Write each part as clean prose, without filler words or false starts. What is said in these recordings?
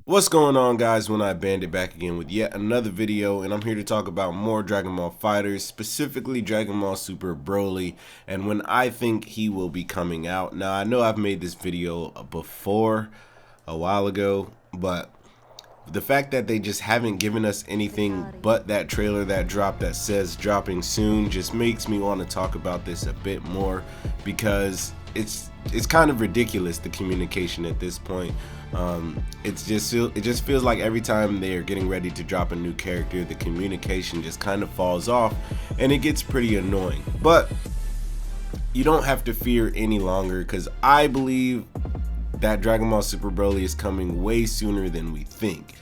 What's going on, guys? OneEyedBandit back again with yet another video, and I'm here to talk about more Dragon Ball FighterZ, specifically Dragon Ball Super Broly, and when I think he will be coming out. Now, I know I've made this video before, a while ago, but the fact that they just haven't given us anything but that trailer that dropped that says dropping soon just makes me want to talk about this a bit more, because it's kind of ridiculous, the communication at this point. It just feels like every time they're getting ready to drop a new character, the communication just kind of falls off, and it gets pretty annoying. But you don't have to fear any longer, because I believe that Dragon Ball Super Broly is coming way sooner than we think.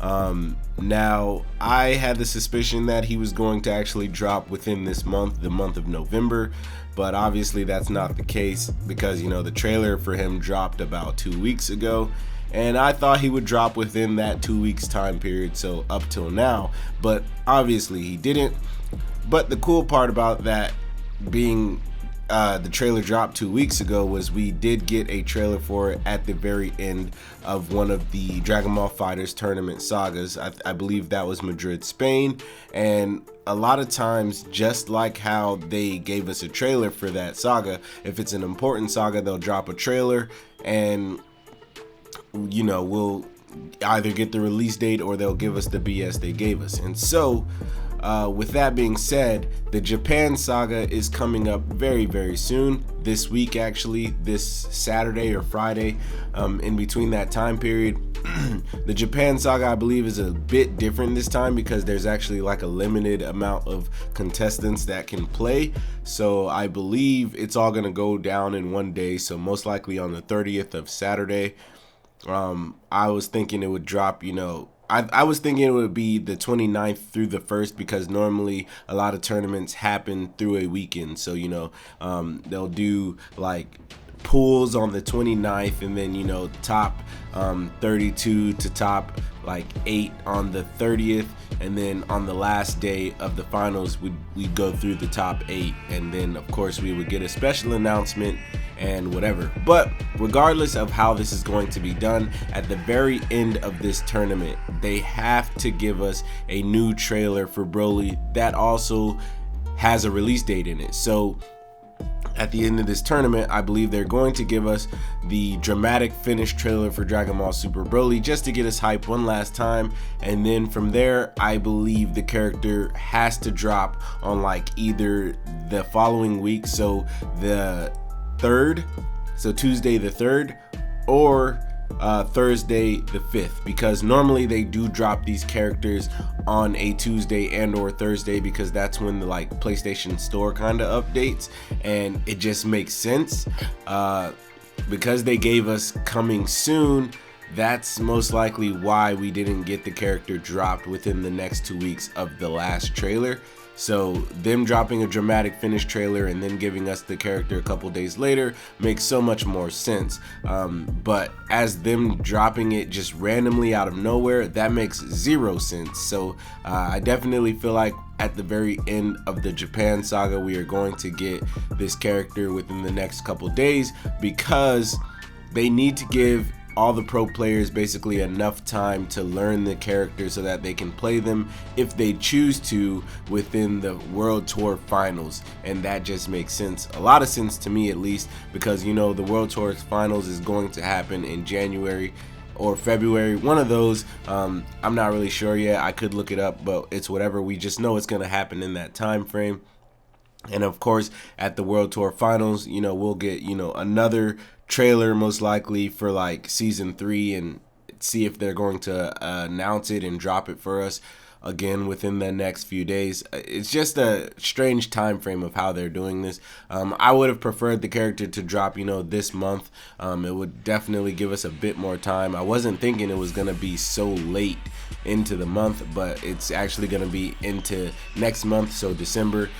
Now, I had the suspicion that he was going to actually drop within this month, the month of November, but obviously that's not the case, because the trailer for him dropped about 2 weeks ago, and I thought he would drop within that 2 weeks time period, so up till now, but obviously he didn't. But the cool part about that being the trailer dropped 2 weeks ago was we did get a trailer for it at the very end of one of the Dragon Ball FighterZ tournament sagas. I believe that was Madrid, Spain, and a lot of times, just like how they gave us a trailer for that saga, if it's an important saga, they'll drop a trailer, and we'll either get the release date or they'll give us the BS they gave us. And so with that being said, the Japan saga is coming up very soon, this week actually, this Saturday or Friday, in between that time period. The Japan saga, I believe, is a bit different this time, because there's actually like a limited amount of contestants that can play, so I believe it's all gonna go down in one day, so most likely on the 30th of Saturday. I was thinking it would drop, I was thinking it would be the 29th through the 1st, because normally a lot of tournaments happen through a weekend. So, they'll do like pools on the 29th, and then, top 32 to top like 8 on the 30th. And then on the last day of the finals, we'd go through the top 8. And then, of course, we would get a special announcement and whatever. But regardless of how this is going to be done, at the very end of this tournament, they have to give us a new trailer for Broly that also has a release date in it. So at the end of this tournament, I believe they're going to give us the dramatic finish trailer for Dragon Ball Super Broly, just to get us hyped one last time. And then from there, I believe the character has to drop on like either the following week, so the 3rd, so Tuesday the 3rd, or Thursday the 5th, because normally they do drop these characters on a Tuesday and or Thursday, because that's when the like PlayStation Store kind of updates, and it just makes sense. Because they gave us coming soon, that's most likely why we didn't get the character dropped within the next 2 weeks of the last trailer. So them dropping a dramatic finish trailer and then giving us the character a couple days later makes so much more sense. But as them dropping it just randomly out of nowhere, that makes zero sense. So I definitely feel like at the very end of the Japan saga, we are going to get this character within the next couple days, because they need to give all the pro players basically enough time to learn the character so that they can play them if they choose to within the World Tour finals. And that just makes sense, a lot of sense to me at least, because the World Tour finals is going to happen in January or February, one of those. I'm not really sure yet, I could look it up, but it's whatever. We just know it's going to happen in that time frame. And of course, at the World Tour finals, we'll get another trailer most likely for like season 3, and see if they're going to announce it and drop it for us again within the next few days. It's just a strange time frame of how they're doing this. I would have preferred the character to drop this month. It would definitely give us a bit more time. I wasn't thinking it was gonna be so late into the month, but it's actually gonna be into next month, so December.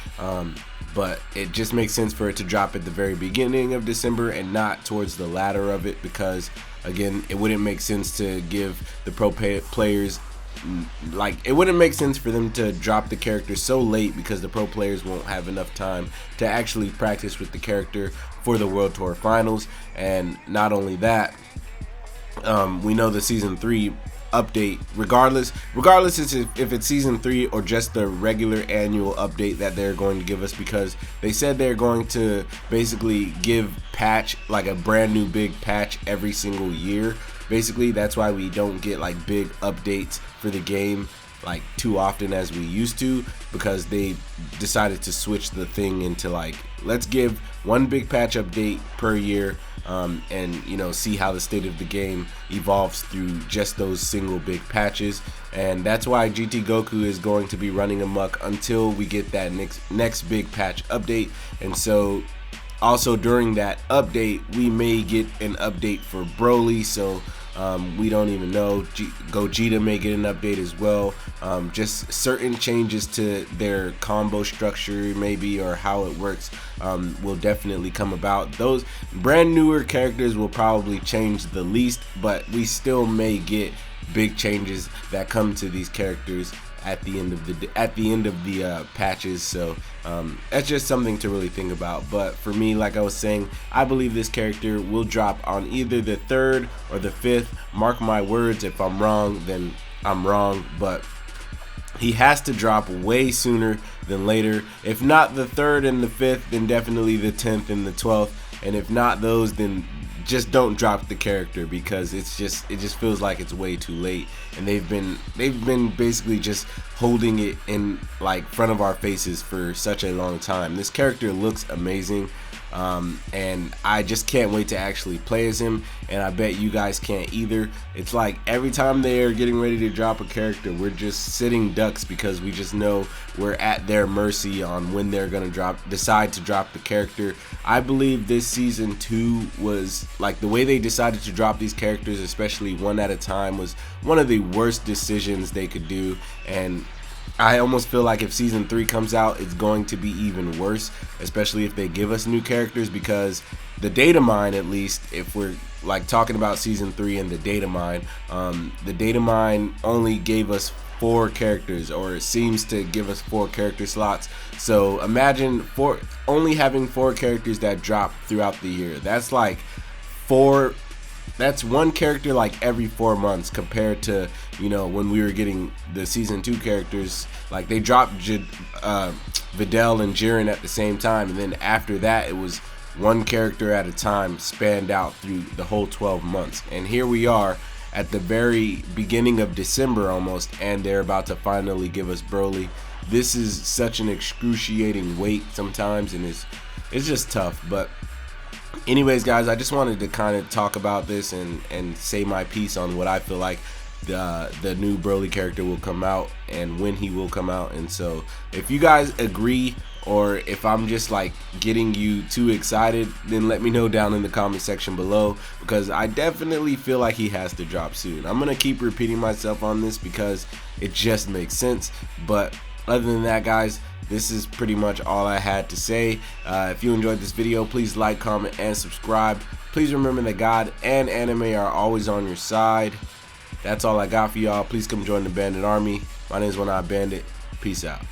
But it just makes sense for it to drop at the very beginning of December and not towards the latter of it, because again, it wouldn't make sense to give the pro players, like, it wouldn't make sense for them to drop the character so late, because the pro players won't have enough time to actually practice with the character for the World Tour finals. And not only that, we know the season 3 update, regardless if it's season 3 or just the regular annual update that they're going to give us, because they said they're going to basically give patch, like a brand new big patch every single year. Basically, that's why we don't get like big updates for the game like too often as we used to, because they decided to switch the thing into like, let's give one big patch update per year, and you know, see how the state of the game evolves through just those single big patches. And that's why GT Goku is going to be running amok until we get that next big patch update. And so also during that update we may get an update for Broly, so we don't even know. Gogeta may get an update as well. Just certain changes to their combo structure maybe, or how it works, will definitely come about. Those brand newer characters will probably change the least, but we still may get big changes that come to these characters at the end of the patches. So that's just something to really think about. But for me, like I was saying, I believe this character will drop on either the 3rd or the 5th. Mark my words, if I'm wrong, then I'm wrong, but he has to drop way sooner than later. If not the 3rd and the 5th, then definitely the 10th and the 12th. And if not those, then just don't drop the character, because it just feels like it's way too late, and they've been basically just holding it in like front of our faces for such a long time. This character looks amazing, and I just can't wait to actually play as him, and I bet you guys can't either. It's like every time they're getting ready to drop a character, we're just sitting ducks, because we just know we're at their mercy on when they're gonna decide to drop the character. I believe this season 2 was like, the way they decided to drop these characters, especially one at a time, was one of the worst decisions they could do. And I almost feel like if season 3 comes out, it's going to be even worse, especially if they give us new characters, because the data mine, at least if we're like talking about season 3 and the data mine only gave us 4 characters, or it seems to give us 4 character slots. So imagine only having 4 characters that drop throughout the year. That's like that's one character like every 4 months, compared to, you know, when we were getting the season 2 characters, like they dropped Videl and Jiren at the same time, and then after that it was one character at a time spanned out through the whole 12 months. And here we are at the very beginning of December almost, and they're about to finally give us Broly. This is such an excruciating wait sometimes, and it's just tough. But anyways, guys, I just wanted to kind of talk about this and say my piece on what I feel like the new Broly character will come out and when he will come out. And so if you guys agree, or if I'm just like getting you too excited, then let me know down in the comment section below, because I definitely feel like he has to drop soon. I'm gonna keep repeating myself on this because it just makes sense. But other than that, guys, this is pretty much all I had to say. If you enjoyed this video, please like, comment, and subscribe. Please remember that God and anime are always on your side. That's all I got for y'all. Please come join the Bandit Army. My name is OneEyedBandit. Peace out.